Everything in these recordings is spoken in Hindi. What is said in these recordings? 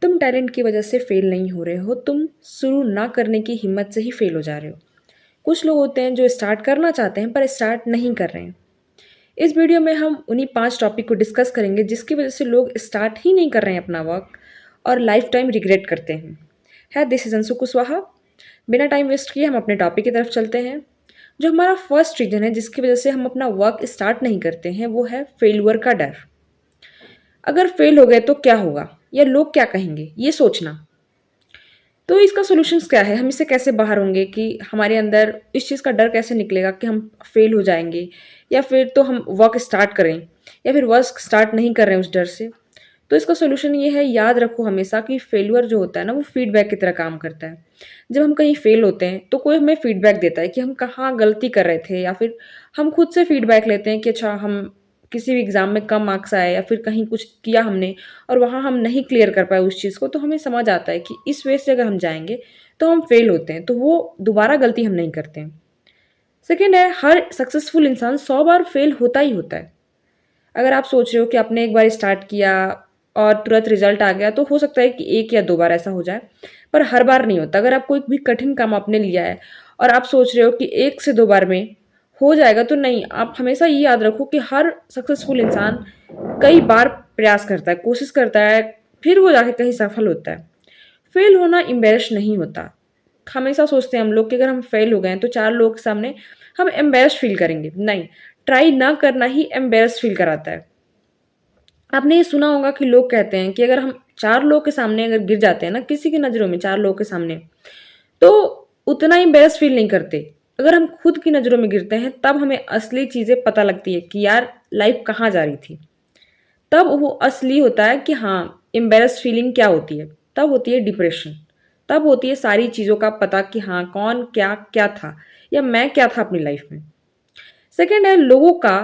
तुम टैलेंट की वजह से फेल नहीं हो रहे हो, तुम शुरू ना करने की हिम्मत से ही फेल हो जा रहे हो। कुछ लोग होते हैं जो स्टार्ट करना चाहते हैं पर स्टार्ट नहीं कर रहे हैं। इस वीडियो में हम उन्हीं 5 टॉपिक को डिस्कस करेंगे जिसकी वजह से लोग स्टार्ट ही नहीं कर रहे हैं अपना वर्क और लाइफ टाइम रिग्रेट करते हैं। है दिस इज अंशु कुशवाहा। बिना टाइम वेस्ट किए हम अपने टॉपिक की तरफ चलते हैं। जो हमारा फर्स्ट रीजन है जिसकी वजह से हम अपना वर्क स्टार्ट नहीं करते हैं वो है फेल्यूर का डर। अगर फेल हो गए तो क्या होगा या लोग क्या कहेंगे ये सोचना। तो इसका सॉल्यूशंस क्या है? हम इससे कैसे बाहर होंगे कि हमारे अंदर इस चीज़ का डर कैसे निकलेगा कि हम फेल हो जाएँगे या फिर तो हम वर्क स्टार्ट करें या फिर वर्क स्टार्ट नहीं कर रहे हैं उस डर से। तो इसका सॉल्यूशन ये है, याद रखो हमेशा कि फेल्यूर जो होता है ना वो फीडबैक की तरह काम करता है। जब हम कहीं फेल होते हैं तो कोई हमें फीडबैक देता है कि हम कहाँ गलती कर रहे थे या फिर हम खुद से फीडबैक लेते हैं कि अच्छा हम किसी भी एग्ज़ाम में कम मार्क्स आए या फिर कहीं कुछ किया हमने और वहाँ हम नहीं क्लियर कर पाए उस चीज़ को, तो हमें समझ आता है कि इस वे से अगर हम जाएँगे तो हम फेल होते हैं, तो वो दोबारा गलती हम नहीं करते हैं। सेकंड है, हर सक्सेसफुल इंसान 100 बार फेल होता ही होता है। अगर आप सोच रहे हो कि आपने एक बार स्टार्ट किया और तुरंत रिजल्ट आ गया, तो हो सकता है कि 1 या 2 बार ऐसा हो जाए, पर हर बार नहीं होता। अगर आप कोई भी कठिन काम आपने लिया है और आप सोच रहे हो कि 1 से 2 बार में हो जाएगा, तो नहीं, आप हमेशा ये याद रखो कि हर सक्सेसफुल इंसान कई बार प्रयास करता है, कोशिश करता है, फिर वो जाके कहीं सफल होता है। फेल होना एम्बैरेस नहीं होता। हमेशा सोचते हैं हम लोग कि अगर हम फेल हो गए हैं, तो 4 लोगों के सामने हम एम्बैरेस्ड फील करेंगे। नहीं, ट्राई ना करना ही एम्बैरेस्ड फील कराता है। आपने ये सुना होगा कि लोग कहते हैं कि अगर हम 4 लोगों के सामने अगर गिर जाते हैं ना, किसी की नज़रों में 4 लोगों के सामने, तो उतना एम्बैरेस फील नहीं करते। अगर हम खुद की नज़रों में गिरते हैं, तब हमें असली चीज़ें पता लगती है कि यार लाइफ़ कहाँ जा रही थी। तब वो असली होता है कि हाँ, एम्बैरेस फीलिंग क्या होती है? तब होती है डिप्रेशन। तब होती है सारी चीज़ों का पता कि हाँ, कौन क्या, क्या था या मैं क्या था अपनी लाइफ़ में। सेकंड है, लोगों का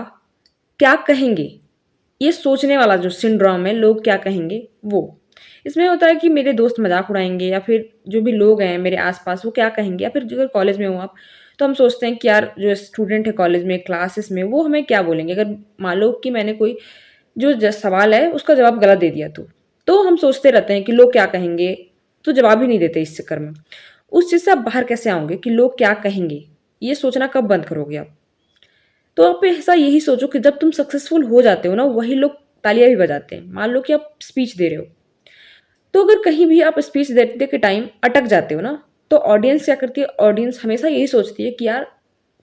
क्या कहेंगे? ये सोचने वाला जो सिंड्रोम है, लोग क्या कहेंगे वो। इसमें होता है कि मेरे दोस्त मज़ाक उड़ाएँगे या फिर जो भी लोग हैं मेरे आस-पास वो क्या कहेंगे, या फिर अगर कॉलेज में हो आप, तो हम सोचते हैं कि यार जो स्टूडेंट है कॉलेज में, क्लासेस में, वो हमें क्या बोलेंगे? अगर मान लो कि मैंने कोई जो सवाल है उसका जवाब गलत दे दिया तो हम सोचते रहते हैं कि लोग क्या कहेंगे, तो जवाब ही नहीं देते इस चक्कर में। उस चीज़ से आप बाहर कैसे आओगे कि लोग क्या कहेंगे? ये सोचना कब बंद करोगे आप? तो आप ऐसा यही सोचो कि जब तुम सक्सेसफुल हो जाते हो ना, वही लोग तालियाँ भी बजाते हैं। मान लो कि आप स्पीच दे रहे हो, तो अगर कहीं भी आप स्पीच देते के टाइम अटक जाते हो ना, तो ऑडियंस क्या करती है? ऑडियंस हमेशा यही सोचती है कि यार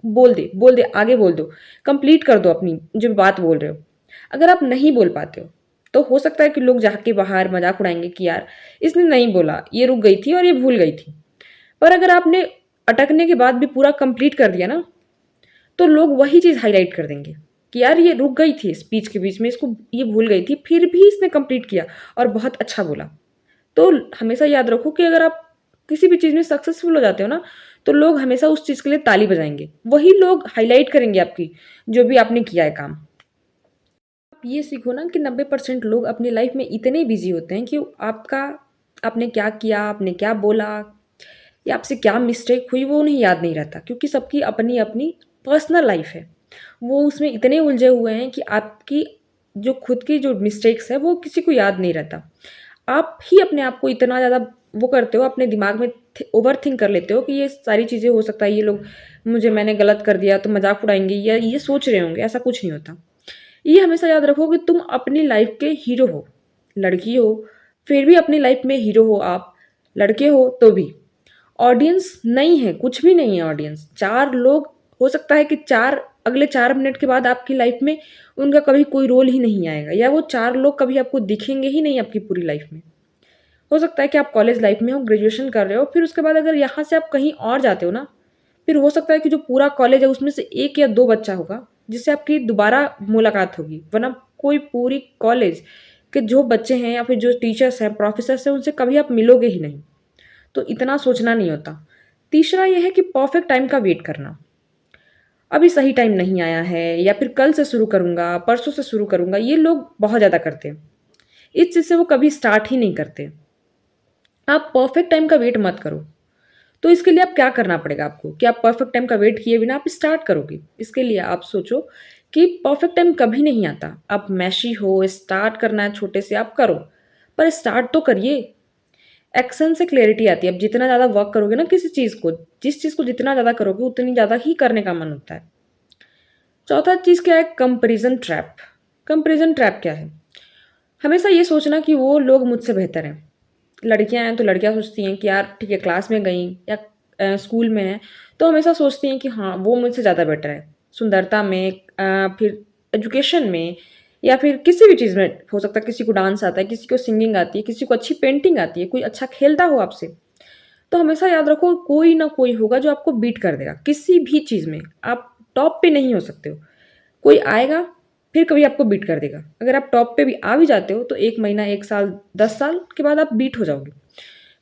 बोल दे, आगे बोल दो, कंप्लीट कर दो अपनी जो बात बोल रहे हो। अगर आप नहीं बोल पाते हो, तो हो सकता है कि लोग जाके बाहर मज़ाक उड़ाएँगे कि यार इसने नहीं बोला, ये रुक गई थी और ये भूल गई थी। पर अगर आपने अटकने के बाद भी पूरा कंप्लीट कर दिया ना, तो लोग वही चीज़ हाइलाइट कर देंगे कि यार ये रुक गई थी स्पीच के बीच में, इसको ये भूल गई थी, फिर भी इसने कंप्लीट किया और बहुत अच्छा बोला। तो हमेशा याद रखो कि अगर आप किसी भी चीज़ में सक्सेसफुल हो जाते हो ना, तो लोग हमेशा उस चीज़ के लिए ताली बजाएँगे। वही लोग हाइलाइट करेंगे आपकी जो भी आपने किया है काम। आप ये सीखो ना कि 90% लोग अपनी लाइफ में इतने बिज़ी होते हैं कि आपका आपने क्या किया, आपने क्या बोला या आपसे क्या मिस्टेक हुई वो उन्हें याद नहीं रहता, क्योंकि सबकी अपनी-अपनी पर्सनल लाइफ है। वो उसमें इतने उलझे हुए हैं कि आपकी जो खुद की जो मिस्टेक्स है वो किसी को याद नहीं रहता। आप ही अपने आप को इतना ज़्यादा वो करते हो, अपने दिमाग में ओवरथिंक कर लेते हो कि ये सारी चीज़ें हो सकता है ये लोग मैंने गलत कर दिया तो मज़ाक उड़ाएँगे या ये सोच रहे होंगे, ऐसा कुछ नहीं होता। ये हमेशा याद रखो कि तुम अपनी लाइफ के हीरो हो। लड़की हो, फिर भी अपनी लाइफ में हीरो हो आप, लड़के हो तो भी। ऑडियंस नहीं है, कुछ भी नहीं है ऑडियंस। 4 लोग, हो सकता है कि 4 अगले 4 मिनट के बाद आपकी लाइफ में उनका कभी कोई रोल ही नहीं आएगा या वो 4 लोग कभी आपको दिखेंगे ही नहीं आपकी पूरी लाइफ में। हो सकता है कि आप कॉलेज लाइफ में हो, ग्रेजुएशन कर रहे हो, फिर उसके बाद अगर यहाँ से आप कहीं और जाते हो ना, फिर हो सकता है कि जो पूरा कॉलेज है उसमें से 1 या 2 बच्चा होगा, जिससे आपकी दोबारा मुलाकात होगी। वरना कोई पूरी कॉलेज के जो बच्चे हैं या फिर जो टीचर्स हैं, प्रोफ़ेसर्स हैं, उनसे कभी आप मिलोगे ही नहीं। तो इतना सोचना नहीं होता। तीसरा ये है कि परफेक्ट टाइम का वेट करना। अभी सही टाइम नहीं आया है या फिर कल से शुरू करूँगा, परसों से शुरू करूँगा, ये लोग बहुत ज़्यादा करते हैं। इस चीज़ से वो कभी स्टार्ट ही नहीं करते। आप परफेक्ट टाइम का वेट मत करो। तो इसके लिए आप क्या करना पड़ेगा आपको कि आप परफेक्ट टाइम का वेट किए बिना आप स्टार्ट करोगे। इसके लिए आप सोचो कि परफेक्ट टाइम कभी नहीं आता। आप मैशी हो, स्टार्ट करना है छोटे से, आप करो। पर स्टार्ट तो करिए। एक्शन से क्लैरिटी आती है। अब जितना ज़्यादा वर्क करोगे ना किसी चीज़ को, जिस चीज़ को जितना ज़्यादा करोगे उतनी ज़्यादा ही करने का मन होता है। चौथा चीज़ क्या है? Comparison trap. कंपैरिज़न ट्रैप क्या है? हमेशा ये सोचना कि वो लोग मुझसे बेहतर हैं। लड़कियाँ हैं तो लड़कियाँ सोचती हैं कि यार ठीक है, क्लास में गई या स्कूल में हैं तो हमेशा सोचती हैं कि हाँ, वो मुझसे ज़्यादा बेटर है। सुंदरता में फिर एजुकेशन में या फिर किसी भी चीज़ में हो सकता है। किसी को डांस आता है, किसी को सिंगिंग आती है, किसी को अच्छी पेंटिंग आती है, कोई अच्छा खेलता हो आपसे। तो हमेशा याद रखो कोई ना कोई होगा जो आपको बीट कर देगा किसी भी चीज़ में। आप टॉप पे नहीं हो सकते हो। कोई आएगा फिर कभी आपको बीट कर देगा। अगर आप टॉप पे भी आ भी जाते हो तो 1 महीना, 1 साल, 10 साल के बाद आप बीट हो जाओगे।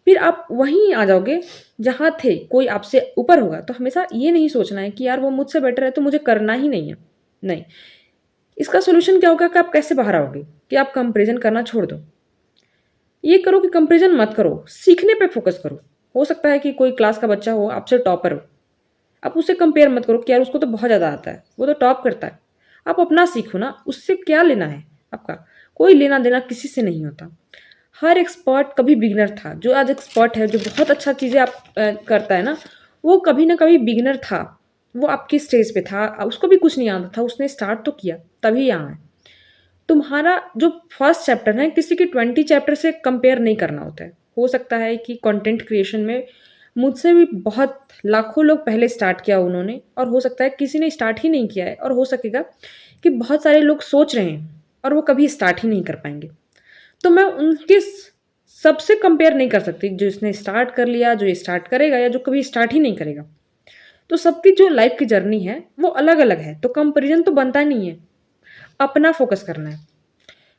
फिर आप वहीं आ जाओगे जहाँ थे, कोई आपसे ऊपर होगा। तो हमेशा ये नहीं सोचना है कि यार वो मुझसे बेटर है तो मुझे करना ही नहीं है। नहीं, इसका सॉल्यूशन क्या होगा कि आप कैसे बाहर आओगे? कि आप कंपैरिज़न करना छोड़ दो। ये करो कि कंपैरिज़न मत करो, सीखने पे फ़ोकस करो। हो सकता है कि कोई क्लास का बच्चा हो, आपसे टॉपर हो। आप उससे कंपेयर मत करो कि यार उसको तो बहुत ज़्यादा आता है, वो तो टॉप करता है। आप अपना सीखो ना, उससे क्या लेना है आपका? कोई लेना-देना किसी से नहीं होता। हर एक्सपर्ट कभी बिगिनर था। जो आज एक्सपर्ट है, जो बहुत अच्छा चीज़ें करता है ना, वो कभी न कभी बिगिनर था। वो आपकी स्टेज पे था, उसको भी कुछ नहीं आता था, उसने स्टार्ट तो किया, तभी यहाँ है। तुम्हारा जो फर्स्ट चैप्टर है, किसी के 20 चैप्टर से कंपेयर नहीं करना होता है। हो सकता है कि कंटेंट क्रिएशन में मुझसे भी बहुत लाखों लोग पहले स्टार्ट किया उन्होंने, और हो सकता है किसी ने स्टार्ट ही नहीं किया है, और हो सकेगा कि बहुत सारे लोग सोच रहे हैं और वो कभी स्टार्ट ही नहीं कर पाएँगे। तो मैं उनके सबसे कंपेयर नहीं कर सकती, जो इसने स्टार्ट कर लिया, जो ये स्टार्ट करेगा या जो कभी स्टार्ट ही नहीं करेगा। तो सबकी जो लाइफ़ की जर्नी है, वो अलग-अलग है, तो कंपैरिज़न तो बनता नहीं है। अपना फ़ोकस करना है।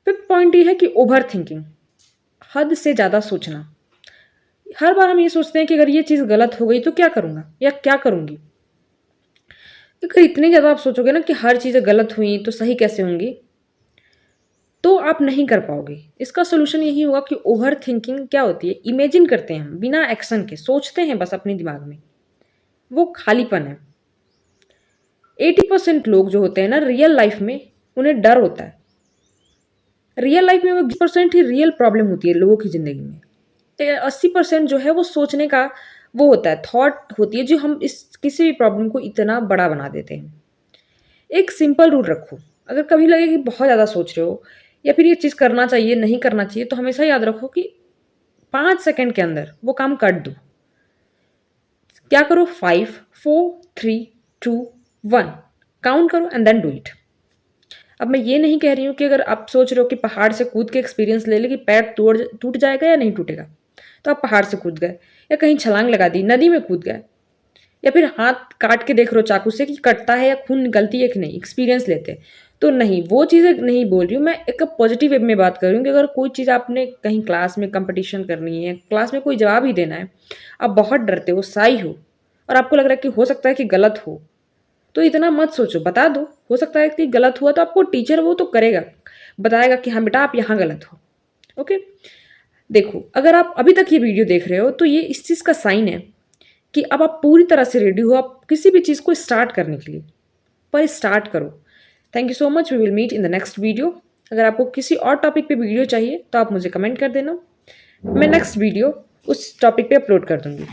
फिफ्थ पॉइंट ये है कि ओवरथिंकिंग, हद से ज़्यादा सोचना। हर बार हम ये सोचते हैं कि अगर ये चीज़ गलत हो गई तो क्या करूँगा या क्या करूँगी? अगर इतने ज़्यादा आप सोचोगे ना कि हर चीज़ें गलत हुई तो सही कैसे होंगी, तो आप नहीं कर पाओगे। इसका सॉल्यूशन यही होगा कि ओवरथिंकिंग क्या होती है? इमेजिन करते हैं हम बिना एक्शन के, सोचते हैं बस अपने दिमाग में, वो खालीपन है। 80% लोग जो होते हैं ना रियल लाइफ़ में, उन्हें डर होता है। रियल लाइफ़ में वो 20% ही रियल प्रॉब्लम होती है लोगों की ज़िंदगी में। 80% जो है वो सोचने का वो होता है, थॉट होती है, जो हम इस किसी भी प्रॉब्लम को इतना बड़ा बना देते हैं। एक सिंपल रूल रखो, अगर कभी लगे कि बहुत ज़्यादा सोच रहे हो या फिर ये चीज़ करना चाहिए, नहीं करना चाहिए, तो हमेशा याद रखो कि 5 सेकंड के अंदर वो काम कर दो। क्या करो? 5, 4, 3, 2, 1 काउंट करो एंड देन डू इट। अब मैं ये नहीं कह रही हूँ कि अगर आप सोच रहे हो कि पहाड़ से कूद के एक्सपीरियंस ले ले कि पैर टूट जाएगा या नहीं टूटेगा, तो आप पहाड़ से कूद गए या कहीं छलांग लगा दी, नदी में कूद गए, या फिर हाथ काट के देख रहे हो चाकू से कि कटता है या खून निकलती है कि नहीं, एक्सपीरियंस लेते हैं। तो नहीं, वो चीज़ें नहीं बोल रही हूँ मैं, एक पॉजिटिव वे में बात कर रही हूँ कि अगर कोई चीज़ आपने कहीं क्लास में कंपटीशन करनी है, क्लास में कोई जवाब ही देना है, आप बहुत डरते हो, शाई हो और आपको लग रहा है कि हो सकता है कि गलत हो, तो इतना मत सोचो, बता दो। हो सकता है कि गलत हुआ तो आपको टीचर वो तो करेगा, बताएगा कि हाँ बेटा आप यहाँ गलत हो। ओके? देखो, अगर आप अभी तक ये वीडियो देख रहे हो तो ये इस चीज़ का साइन है कि अब आप पूरी तरह से रेडी हो आप किसी भी चीज़ को स्टार्ट करने के लिए, पर स्टार्ट करो। Thank you so much, we will meet in the next video. अगर आपको किसी और टॉपिक पे वीडियो चाहिए तो आप मुझे कमेंट कर देना, मैं नेक्स्ट वीडियो उस टॉपिक पे अपलोड कर दूँगी।